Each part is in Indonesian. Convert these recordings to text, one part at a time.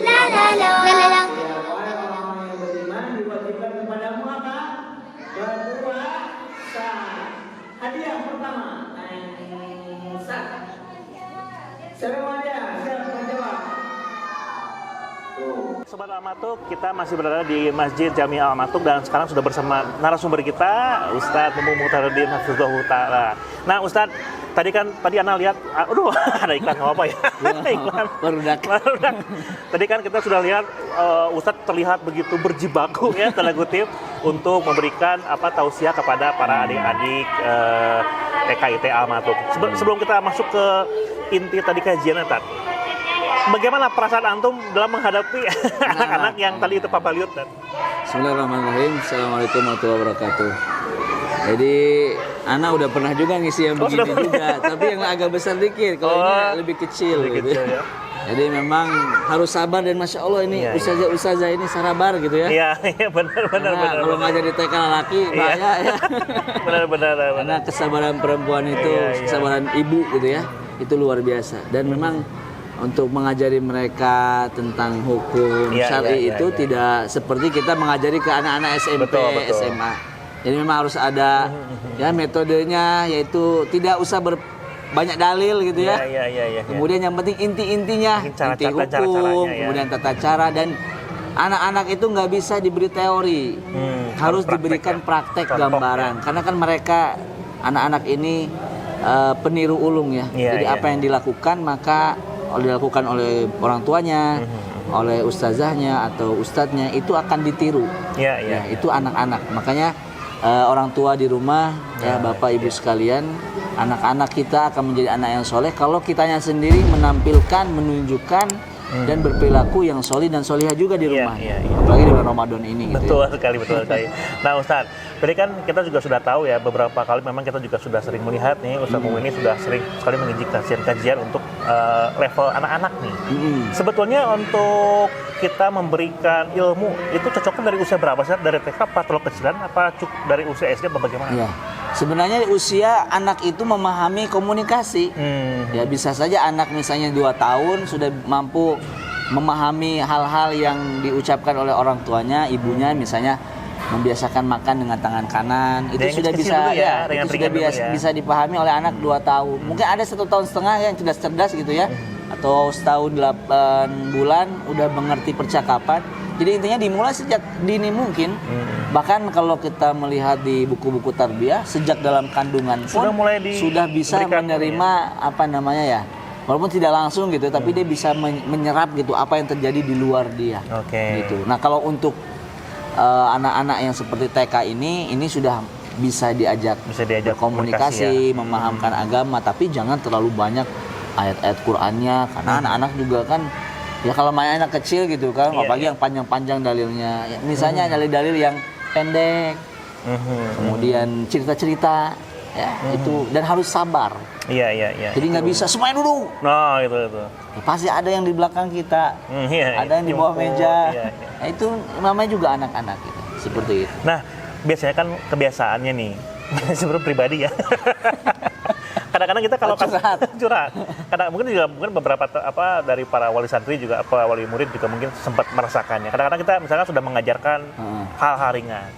la la la la la la. Hadiah pertama. Semuanya siap menjawab. Sobat Al-Matuk, kita masih berada di Masjid Jami Al-Matuk dan sekarang sudah bersama narasumber kita, Ustadz Mumu Muhtaruddin Hafizahullah Ta'ala. Nah Ustadz, tadi Ana lihat, aduh ada iklan apa ya? Iklan. Barudak. Tadi kan kita sudah lihat Ustadz terlihat begitu berjibaku ya, tanda kutip, untuk memberikan tausiah kepada para adik-adik TKIT Al-Matuk. Sebelum kita masuk ke inti tadi kajian Ustadz, bagaimana perasaan antum dalam menghadapi anak-anak yang tadi itu Papa lihat? Bismillahirrahmanirrahim. Assalamualaikum warahmatullahi wabarakatuh. Jadi Ana udah pernah juga ngisi yang begini juga, tapi yang agak besar dikit. Kalau ini lebih kecil gitu. Ya. Jadi memang harus sabar dan masya Allah ini ustazah ini sabar gitu ya. Iya benar. Kalau nggak jadi TK laki bahaya ya. Benar. Karena kesabaran perempuan itu, kesabaran ibu gitu ya, itu luar biasa. Dan memang untuk mengajari mereka tentang hukum syar'i itu tidak seperti kita mengajari ke anak-anak SMP, betul. SMA. Jadi memang harus ada ya metodenya, yaitu tidak usah banyak dalil gitu ya. Kemudian yang penting inti-intinya, inti hukum, kemudian tata cara, dan anak-anak itu nggak bisa diberi teori, harus diberikan praktek gambaran. Karena kan mereka anak-anak ini peniru ulung ya. Jadi apa yang dilakukan maka dilakukan oleh orang tuanya, oleh ustazahnya atau ustadznya itu akan ditiru. Itu anak-anak. Makanya orang tua di rumah, bapak ibu sekalian, anak-anak kita akan menjadi anak yang soleh kalau kitanya sendiri menampilkan, menunjukkan dan berperilaku yang solih dan solihah juga di rumah. Apalagi di bulan Ramadan ini. Betul sekali. Nah Ustadz, tadi kan kita juga sudah tahu ya, beberapa kali memang kita juga sudah sering melihat nih Ustadz Mumu ini sudah sering sekali mengisi kajian-kajian untuk level anak-anak nih. Sebetulnya untuk kita memberikan ilmu itu cocoknya dari usia berapa sih? Dari TK apa terlalu kecilan? Apa dari usia SD apa bagaimana? Ya. Sebenarnya di usia anak itu memahami komunikasi. Ya bisa saja anak misalnya 2 tahun sudah mampu memahami hal-hal yang diucapkan oleh orang tuanya, ibunya misalnya membiasakan makan dengan tangan kanan. Itu Yang sudah kecil bisa dulu ya, itu sudah ringan-ringan dulu ya. bisa dipahami oleh anak 2 tahun. Mungkin ada 1,5 tahun yang cerdas-cerdas gitu ya. Atau setahun 8 bulan udah mengerti percakapan. Jadi intinya dimulai sejak dini mungkin. Bahkan kalau kita melihat di buku-buku tarbiyah sejak dalam kandungan pun Sudah mulai sudah bisa diberikan menerima apa namanya ya. Walaupun tidak langsung gitu, tapi dia bisa menyerap gitu apa yang terjadi di luar dia. Oke. Gitu. Nah, kalau untuk anak-anak yang seperti TK ini sudah bisa diajak berkomunikasi, memahamkan agama, tapi jangan terlalu banyak ayat-ayat Qur'annya karena anak-anak juga kan ya kalau main anak kecil gitu kan, apalagi yang panjang-panjang dalilnya. Ya, misalnya dalil-dalil yang pendek. Kemudian cerita-cerita ya itu dan harus sabar. Iya. Jadi nggak bisa semuanya duduk. Nah, itu. Ya, pasti ada yang di belakang kita, ada yang di bawah Jemput, meja. iya. Nah, itu namanya juga anak-anak gitu. Seperti itu. Nah, biasanya kan kebiasaannya nih, sebenarnya pribadi ya. Kadang-kadang kita kalau curhat. Mungkin beberapa dari para wali santri juga wali murid juga mungkin sempat merasakannya. Kadang-kadang kita misalnya sudah mengajarkan hal-hal ringan.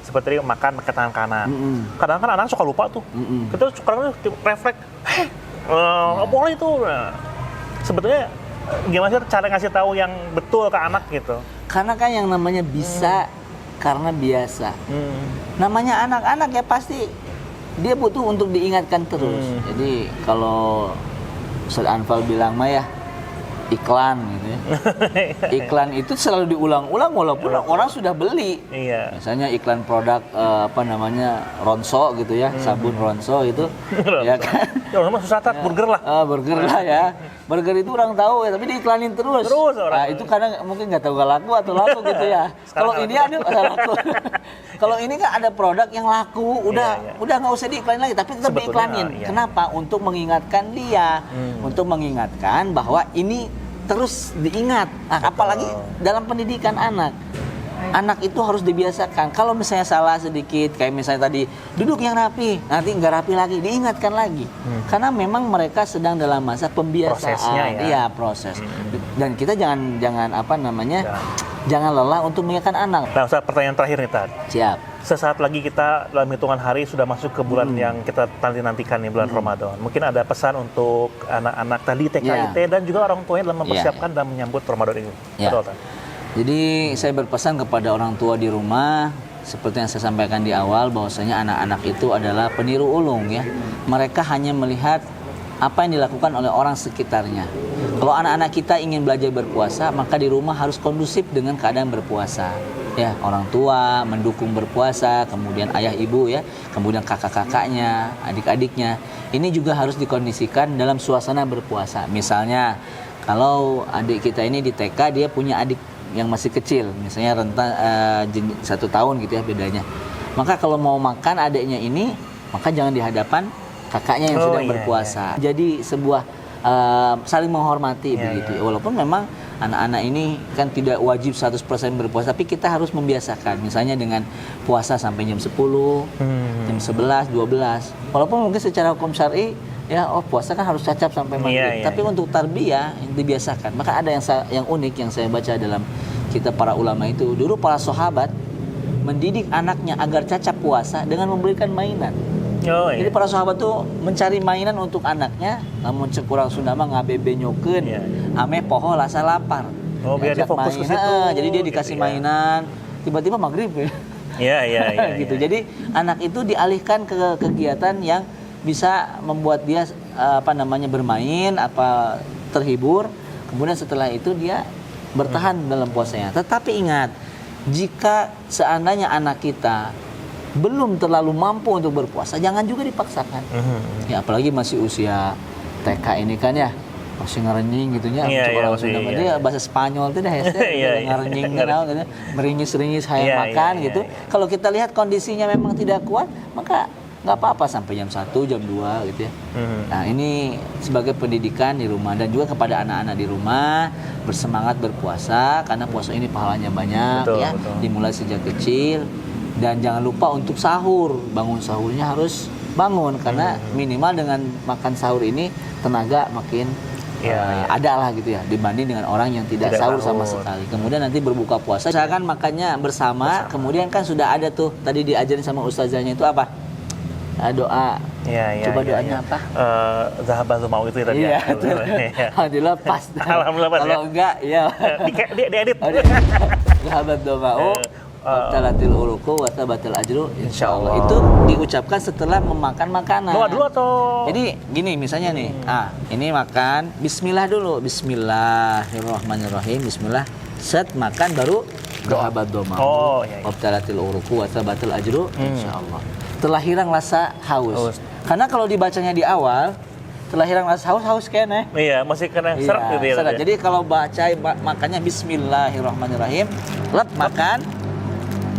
Seperti makan pakai tangan kanan. Kadang-kadang anak suka lupa tuh. Kita kadang-kadang refleks, nggak boleh itu. Nah, sebetulnya gimana sih cara ngasih tahu yang betul ke anak gitu? Karena kan yang namanya bisa karena biasa. Namanya anak-anak ya pasti dia butuh untuk diingatkan terus. Jadi kalau Ustaz Anfal bilang mah ya iklan gitu ya. Iklan itu selalu diulang-ulang walaupun orang sudah beli. Iya. Misalnya iklan produk Ronso gitu ya, sabun Ronso itu. Ya kan. Ya orang mah susah burger lah. Burger lah ya. Burger itu orang tahu ya, tapi diiklanin terus. Orang. Nah, itu kadang mungkin nggak tahu laku atau laku gitu ya. Kalau ini ada laku. Kalau ini kan ada produk yang laku, udah nggak usah diiklanin lagi, tapi tetap diiklanin. Kenapa? Untuk mengingatkan dia, untuk mengingatkan bahwa ini terus diingat. Nah, apalagi dalam pendidikan anak. Anak itu harus dibiasakan. Kalau misalnya salah sedikit, kayak misalnya tadi duduk yang rapi, nanti nggak rapi lagi, diingatkan lagi. Karena memang mereka sedang dalam masa pembiasaan. Prosesnya ya. Iya, proses. Dan kita jangan jangan lelah untuk mengingatkan anak. Nah, Ustaz, pertanyaan terakhir nih, Tad. Siap. Sesaat lagi kita dalam hitungan hari sudah masuk ke bulan yang kita nantikan nih, bulan Ramadan. Mungkin ada pesan untuk anak-anak tadi TKIT dan juga orang tuanya dalam mempersiapkan dan menyambut Ramadan ini. Betul, Tad? Jadi saya berpesan kepada orang tua di rumah seperti yang saya sampaikan di awal bahwasanya anak-anak itu adalah peniru ulung ya. Mereka hanya melihat apa yang dilakukan oleh orang sekitarnya. Kalau anak-anak kita ingin belajar berpuasa, maka di rumah harus kondusif dengan keadaan berpuasa. Ya, orang tua mendukung berpuasa, kemudian ayah ibu ya, kemudian kakak-kakaknya, adik-adiknya. Ini juga harus dikondisikan dalam suasana berpuasa. Misalnya kalau adik kita ini di TK dia punya adik yang masih kecil, misalnya rentang 1 tahun gitu ya bedanya. Maka kalau mau makan adiknya ini, maka jangan di hadapan kakaknya yang sedang berpuasa. Jadi sebuah saling menghormati begitu. Walaupun memang anak-anak ini kan tidak wajib 100% berpuasa, tapi kita harus membiasakan. Misalnya dengan puasa sampai jam 10, jam 11, 12. Walaupun mungkin secara hukum syar'i ya puasa kan harus cacap sampai maghrib. Tapi untuk tarbiyah dibiasakan. Maka ada yang unik yang saya baca dalam kitab para ulama itu. Dulu para sahabat mendidik anaknya agar cacap puasa dengan memberikan mainan. Jadi para sahabat tuh mencari mainan untuk anaknya, namun cekurang Sunda mah ngabebe nyokeun, ame poho lasa lapar. Biar dia fokus ke situ. Jadi dia dikasih mainan, tiba-tiba maghrib ya. Iya. Gitu. Jadi anak itu dialihkan ke kegiatan yang bisa membuat dia bermain, terhibur. Kemudian setelah itu dia bertahan dalam puasanya. Tetapi ingat, jika seandainya anak kita belum terlalu mampu untuk berpuasa, jangan juga dipaksakan. Ya apalagi masih usia TK ini kan ya, masih ngarenying gitu nya. Dia bahasa Spanyol itu dah ngarenying gitu, meringis-ringis hayang makan gitu. Kalau kita lihat kondisinya memang tidak kuat, maka nggak apa-apa sampai jam 1, jam 2 gitu ya. Nah ini sebagai pendidikan di rumah dan juga kepada anak-anak di rumah bersemangat berpuasa karena puasa ini pahalanya banyak. Betul. Dimulai sejak kecil. Dan jangan lupa untuk sahur, bangun sahurnya harus bangun karena minimal dengan makan sahur ini tenaga makin ada lah gitu ya, dibanding dengan orang yang tidak sahur sama sekali. Kemudian nanti berbuka puasa, misalkan makannya bersama, kemudian kan sudah ada tuh tadi diajarin sama ustazahnya itu apa? Doa. Coba doanya apa? Zahabatu mau itu tadi. Iya, alhamdulillah pas. Alhamdulillah pas. Kalau enggak, ya. Diedit. Zahabatu mau. Talatil uruku wa tabatil ajru insyaallah. Itu diucapkan setelah memakan makanan. Doa dulu atau? Jadi gini misalnya nih, ini makan bismillah dulu. Bismillahirrahmanirrahim. Bismillah. Set makan baru doa badoma. Wa talatil uruku wa tabatil ajru insyaallah. Setelah hilang rasa haus. Karena kalau dibacanya di awal setelah hilang rasa haus kayaknya. Iya, masih kena seret gitu ya. Jadi kalau baca makannya bismillahirrahmanirrahim, lep makan.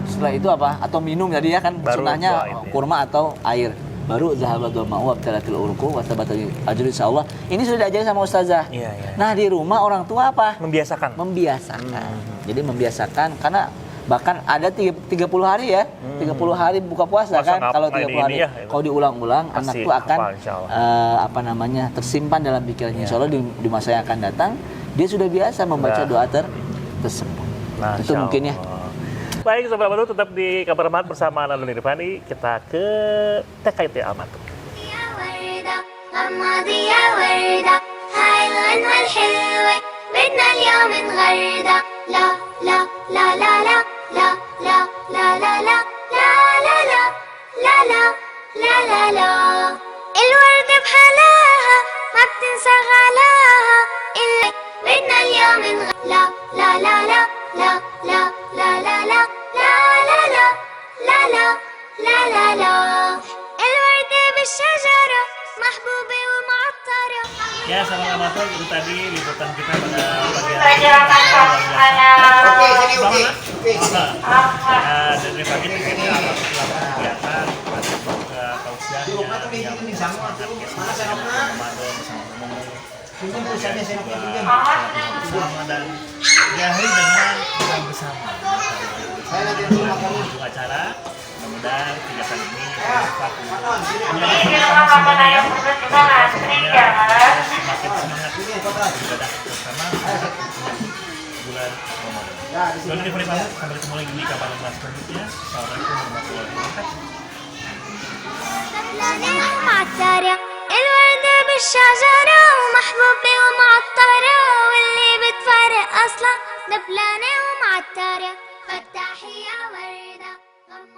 Setelah itu apa? Atau minum tadi ya kan sunnahnya kurma atau air. Baru zahabat doma wa talatil urku wa tabatil ajru insyaallah. Ini sudah diajarin sama ustazah. Nah, di rumah orang tua apa? Membiasakan. Jadi membiasakan karena bahkan ada 30 hari ya. 30 hari buka puasa kan. Kalau 30 hari kalau diulang-ulang anak tuh akan tersimpan dalam pikirannya. Insyaallah di masa yang akan datang dia sudah biasa membaca doa tersebut. Itu mungkin ya. Baik, sahabat baru tetap di Kabar Mahat bersama Nalun Irfani. Kita ke TKIT Almaty. يا وردة غمضي يا وردة هاي الغنوة الحلوة بدنا اليوم نغردة لا لا لا لا لا لا لا لا لا لا لا لا لا لا لا لا لا الورد بحلاها ما بتنسى غلاها إلا بدنا اليوم لا لا لا لا لا لا لا لا لا لا لا لا لا لا لا الورد بالشجرة محبوبة ومعطرة. Ya, sahabat amatur, itu tadi liputan kita pada pagi hari Oke, dari pagi ini kita akan melakukan kegiatan untuk tausiahnya yang semangat Ramadan bersama dan diakhiri dengan buka bersama. Untuk acara, mudah-mudahan kegiatan ini semakin semangat beribadah bersama bulan Ramadan. Bulan ini sampai ketemu lagi di Kabar Mahat selanjutnya. Assalamualaikum warahmatullahi wabarakatuh. الورد بالشجرة ومحبوبة ومعطرة واللي بتفرق أصلا دبلانة ومعطرة فتحي يا ورد.